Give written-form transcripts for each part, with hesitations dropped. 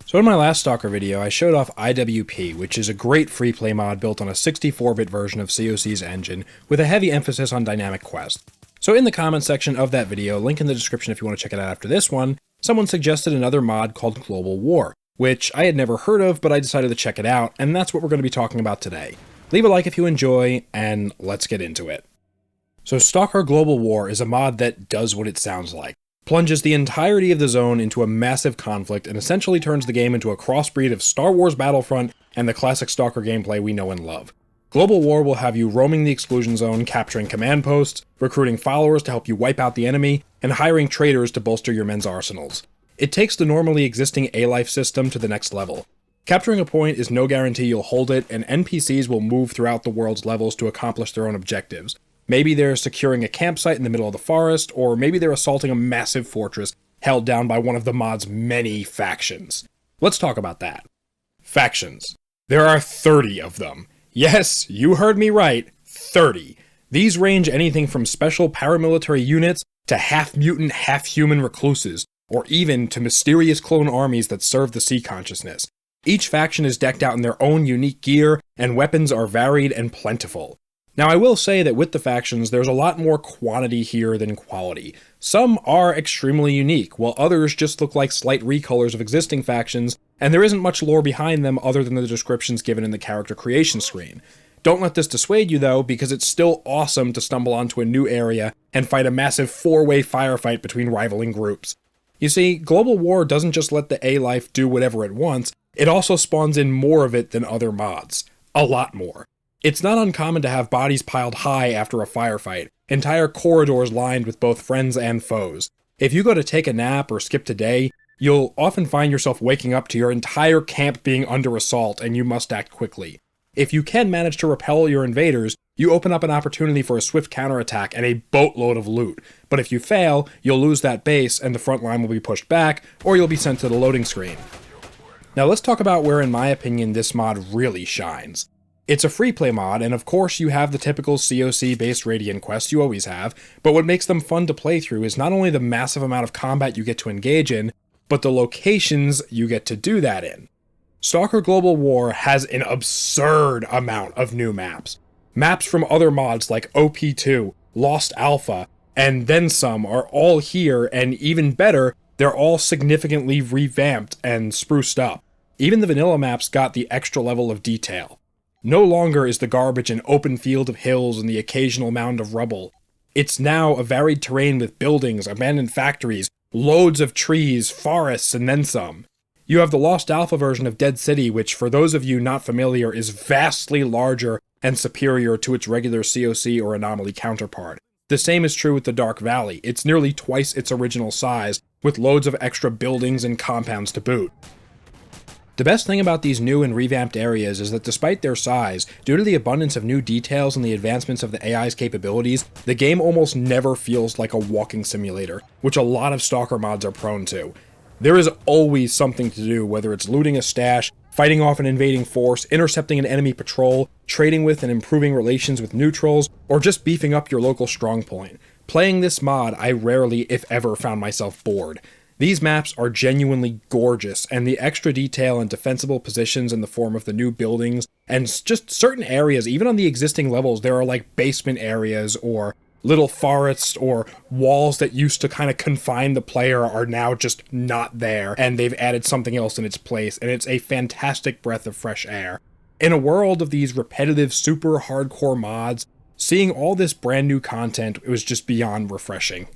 So in my last Stalker video, I showed off IWP, which is a great free play mod built on a 64-bit version of COC's engine, with a heavy emphasis on dynamic quests. So in the comments section of that video, link in the description if you want to check it out after this one, someone suggested another mod called Global War, which I had never heard of, but I decided to check it out, and that's what we're going to be talking about today. Leave a like if you enjoy, and let's get into it. So Stalker Global War is a mod that does what it sounds like. Plunges the entirety of the zone into a massive conflict and essentially turns the game into a crossbreed of Star Wars Battlefront and the classic Stalker gameplay we know and love. Global War will have you roaming the exclusion zone, capturing command posts, recruiting followers to help you wipe out the enemy, and hiring traders to bolster your men's arsenals. It takes the normally existing A-Life system to the next level. Capturing a point is no guarantee you'll hold it, and NPCs will move throughout the world's levels to accomplish their own objectives. Maybe they're securing a campsite in the middle of the forest, or maybe they're assaulting a massive fortress held down by one of the mod's many factions. Let's talk about that. Factions. There are 30 of them. Yes, you heard me right, 30. These range anything from special paramilitary units to half-mutant, half-human recluses, or even to mysterious clone armies that serve the sea consciousness. Each faction is decked out in their own unique gear, and weapons are varied and plentiful. Now I will say that with the factions, there's a lot more quantity here than quality. Some are extremely unique, while others just look like slight recolors of existing factions, and there isn't much lore behind them other than the descriptions given in the character creation screen. Don't let this dissuade you though, because it's still awesome to stumble onto a new area and fight a massive 4-way firefight between rivaling groups. You see, Global War doesn't just let the A-Life do whatever it wants, it also spawns in more of it than other mods. A lot more. It's not uncommon to have bodies piled high after a firefight, entire corridors lined with both friends and foes. If you go to take a nap or skip today, you'll often find yourself waking up to your entire camp being under assault and you must act quickly. If you can manage to repel your invaders, you open up an opportunity for a swift counterattack and a boatload of loot. But if you fail, you'll lose that base and the front line will be pushed back, or you'll be sent to the loading screen. Now let's talk about where in my opinion this mod really shines. It's a free play mod, and of course you have the typical COC-based Radiant quests you always have, but what makes them fun to play through is not only the massive amount of combat you get to engage in, but the locations you get to do that in. Stalker Global War has an absurd amount of new maps. Maps from other mods like OP2, Lost Alpha, and then some are all here, and even better, they're all significantly revamped and spruced up. Even the vanilla maps got the extra level of detail. No longer is the garbage an open field of hills and the occasional mound of rubble. It's now a varied terrain with buildings, abandoned factories, loads of trees, forests, and then some. You have the Lost Alpha version of Dead City, which for those of you not familiar is vastly larger and superior to its regular COC or Anomaly counterpart. The same is true with the Dark Valley. It's nearly twice its original size, with loads of extra buildings and compounds to boot. The best thing about these new and revamped areas is that despite their size, due to the abundance of new details and the advancements of the AI's capabilities, the game almost never feels like a walking simulator, which a lot of Stalker mods are prone to. There is always something to do, whether it's looting a stash, fighting off an invading force, intercepting an enemy patrol, trading with and improving relations with neutrals, or just beefing up your local strongpoint. Playing this mod, I rarely, if ever, found myself bored. These maps are genuinely gorgeous, and the extra detail and defensible positions in the form of the new buildings, and just certain areas, even on the existing levels, there are like basement areas, or little forests, or walls that used to kind of confine the player are now just not there, and they've added something else in its place, and it's a fantastic breath of fresh air. In a world of these repetitive, super hardcore mods, seeing all this brand new content, it was just beyond refreshing.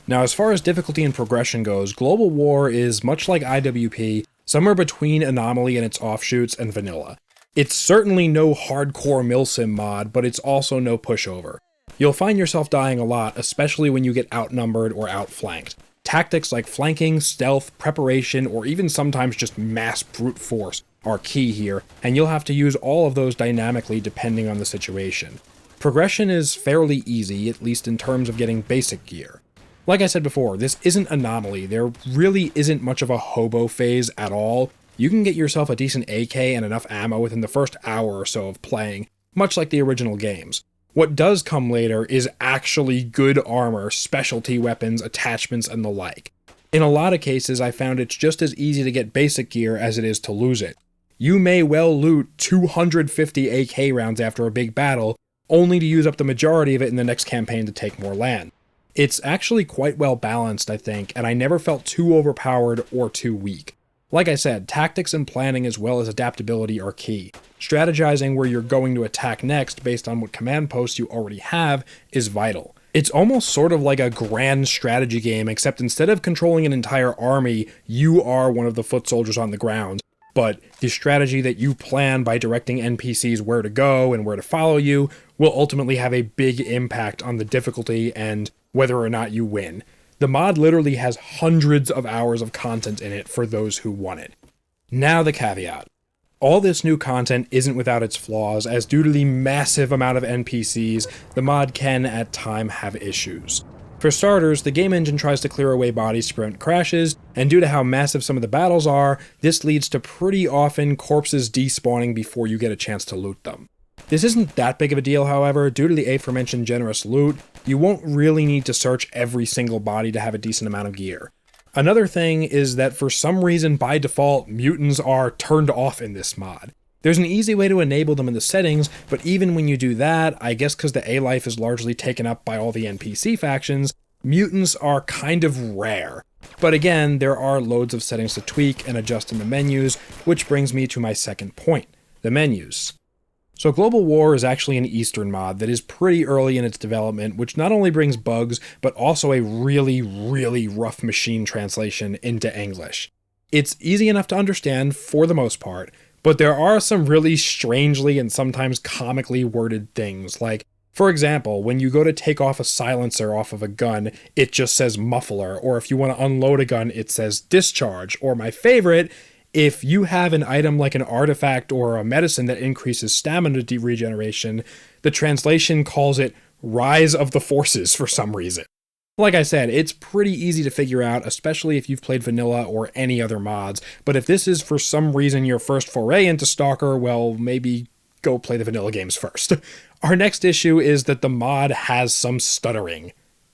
Now, as far as difficulty and progression goes, Global War is, much like IWP, somewhere between Anomaly and its offshoots and vanilla. It's certainly no hardcore milsim mod, but it's also no pushover. You'll find yourself dying a lot, especially when you get outnumbered or outflanked. Tactics like flanking, stealth, preparation, or even sometimes just mass brute force are key here, and you'll have to use all of those dynamically depending on the situation. Progression is fairly easy, at least in terms of getting basic gear. Like I said before, this isn't Anomaly. There really isn't much of a hobo phase at all. You can get yourself a decent AK and enough ammo within the first hour or so of playing, much like the original games. What does come later is actually good armor, specialty weapons, attachments, and the like. In a lot of cases, I found it's just as easy to get basic gear as it is to lose it. You may well loot 250 AK rounds after a big battle, only to use up the majority of it in the next campaign to take more land. It's actually quite well balanced, I think, and I never felt too overpowered or too weak. Like I said, tactics and planning as well as adaptability are key. Strategizing where you're going to attack next based on what command posts you already have is vital. It's almost sort of like a grand strategy game, except instead of controlling an entire army, you are one of the foot soldiers on the ground. But the strategy that you plan by directing NPCs where to go and where to follow you will ultimately have a big impact on the difficulty and whether or not you win. The mod literally has hundreds of hours of content in it for those who want it. Now the caveat. All this new content isn't without its flaws, as due to the massive amount of NPCs, the mod can at times have issues. For starters, the game engine tries to clear away bodies to prevent crashes, and due to how massive some of the battles are, this leads to pretty often corpses despawning before you get a chance to loot them. This isn't that big of a deal, however. Due to the aforementioned generous loot, you won't really need to search every single body to have a decent amount of gear. Another thing is that for some reason by default, mutants are turned off in this mod. There's an easy way to enable them in the settings, but even when you do that, I guess because the A-life is largely taken up by all the NPC factions, mutants are kind of rare. But again, there are loads of settings to tweak and adjust in the menus, which brings me to my second point, the menus. So Global War is actually an Eastern mod that is pretty early in its development, which not only brings bugs, but also a really, really rough machine translation into English. It's easy enough to understand for the most part, but there are some really strangely and sometimes comically worded things, like, for example, when you go to take off a silencer off of a gun, it just says muffler, or if you want to unload a gun, it says discharge, or my favorite, if you have an item like an artifact or a medicine that increases stamina regeneration, the translation calls it Rise of the Forces for some reason. Like I said, it's pretty easy to figure out, especially if you've played vanilla or any other mods, but if this is for some reason your first foray into Stalker, well, maybe go play the vanilla games first. Our next issue is that the mod has some stuttering.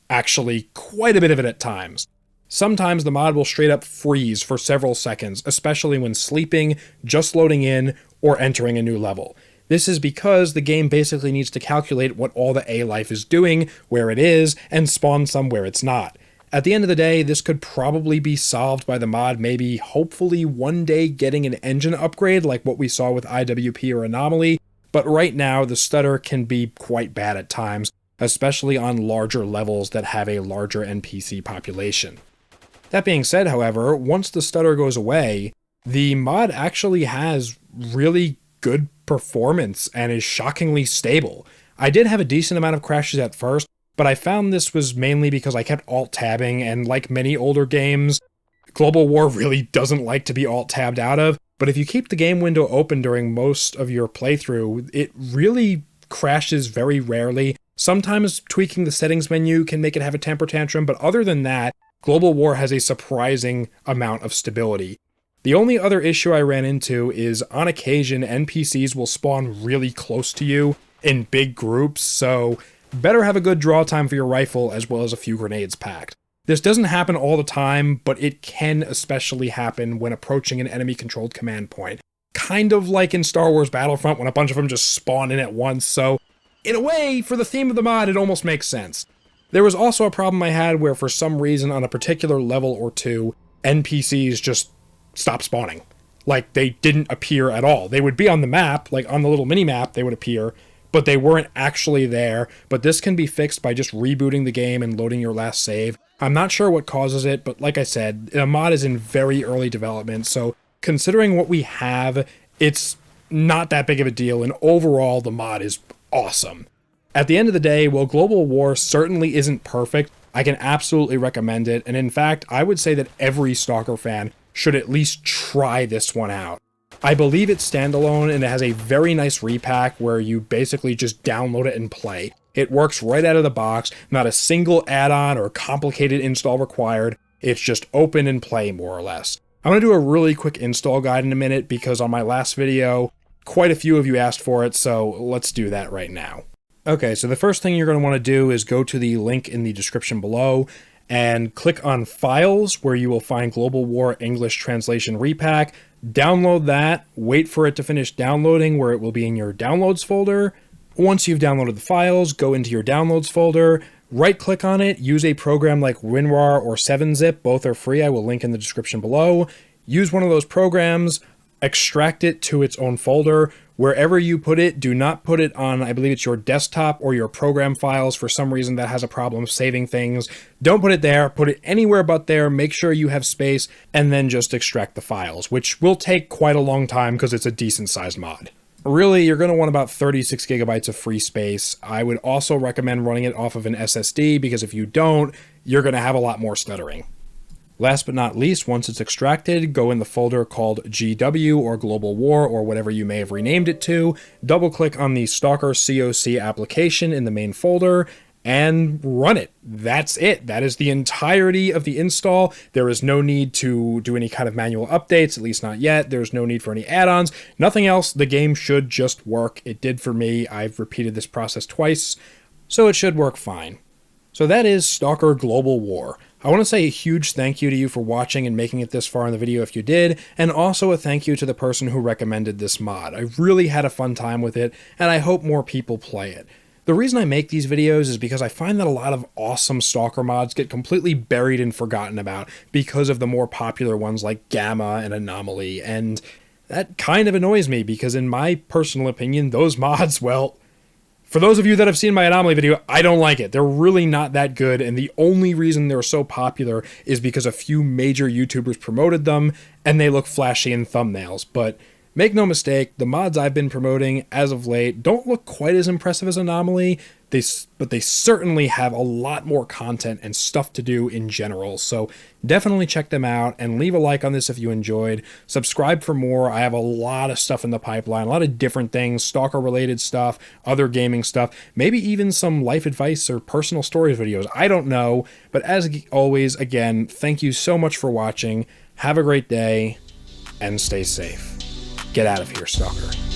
Actually, quite a bit of it at times. Sometimes the mod will straight up freeze for several seconds, especially when sleeping, just loading in, or entering a new level. This is because the game basically needs to calculate what all the A-life is doing, where it is, and spawn somewhere it's not. At the end of the day, this could probably be solved by the mod maybe hopefully one day getting an engine upgrade like what we saw with IWP or Anomaly, but right now the stutter can be quite bad at times, especially on larger levels that have a larger NPC population. That being said, however, once the stutter goes away, the mod actually has really good performance and is shockingly stable. I did have a decent amount of crashes at first, but I found this was mainly because I kept alt-tabbing, and like many older games, Global War really doesn't like to be alt-tabbed out of, but if you keep the game window open during most of your playthrough, it really crashes very rarely. Sometimes tweaking the settings menu can make it have a temper tantrum, but other than that, Global War has a surprising amount of stability. The only other issue I ran into is, on occasion, NPCs will spawn really close to you in big groups, so better have a good draw time for your rifle as well as a few grenades packed. This doesn't happen all the time, but it can especially happen when approaching an enemy-controlled command point. Kind of like in Star Wars Battlefront when a bunch of them just spawn in at once, so in a way, for the theme of the mod, it almost makes sense. There was also a problem I had where for some reason on a particular level or two, NPCs just stopped spawning. Like, they didn't appear at all. They would be on the map, like on the little mini-map they would appear, but they weren't actually there. But this can be fixed by just rebooting the game and loading your last save. I'm not sure what causes it, but like I said, the mod is in very early development, so considering what we have, it's not that big of a deal, and overall the mod is awesome. At the end of the day, while Global War certainly isn't perfect, I can absolutely recommend it, and in fact, I would say that every Stalker fan should at least try this one out. I believe it's standalone, and it has a very nice repack where you basically just download it and play. It works right out of the box, not a single add-on or complicated install required, it's just open and play more or less. I'm going to do a really quick install guide in a minute because on my last video, quite a few of you asked for it, so let's do that right now. Okay, so the first thing you're going to want to do is go to the link in the description below and click on Files, where you will find Global War English Translation Repack. Download that, wait for it to finish downloading, where it will be in your Downloads folder. Once you've downloaded the files, go into your Downloads folder, right-click on it, use a program like WinRAR or 7-Zip, both are free, I will link in the description below. Use one of those programs, extract it to its own folder. Wherever you put it, do not put it on, I believe it's your desktop or your program files. For some reason that has a problem saving things. Don't put it there, put it anywhere but there, make sure you have space, and then just extract the files, which will take quite a long time because it's a decent sized mod. Really, you're going to want about 36 gigabytes of free space. I would also recommend running it off of an SSD, because if you don't, you're going to have a lot more stuttering. Last but not least, once it's extracted, go in the folder called GW or Global War or whatever you may have renamed it to, double-click on the Stalker COC application in the main folder, and run it. That's it. That is the entirety of the install. There is no need to do any kind of manual updates, at least not yet. There's no need for any add-ons. Nothing else. The game should just work. It did for me. I've repeated this process twice, so it should work fine. So that is Stalker Global War. I want to say a huge thank you to you for watching and making it this far in the video if you did, and also a thank you to the person who recommended this mod. I really had a fun time with it, and I hope more people play it. The reason I make these videos is because I find that a lot of awesome Stalker mods get completely buried and forgotten about because of the more popular ones like Gamma and Anomaly, and that kind of annoys me because in my personal opinion, those mods, well, for those of you that have seen my Anomaly video, I don't like it. They're really not that good, and the only reason they're so popular is because a few major YouTubers promoted them, and they look flashy in thumbnails. But make no mistake, the mods I've been promoting as of late don't look quite as impressive as Anomaly, but they certainly have a lot more content and stuff to do in general, so definitely check them out, and leave a like on this if you enjoyed. Subscribe for more. I have a lot of stuff in the pipeline, a lot of different things, Stalker-related stuff, other gaming stuff, maybe even some life advice or personal stories videos. I don't know, but as always, again, thank you so much for watching. Have a great day, and stay safe. Get out of here, Stalker.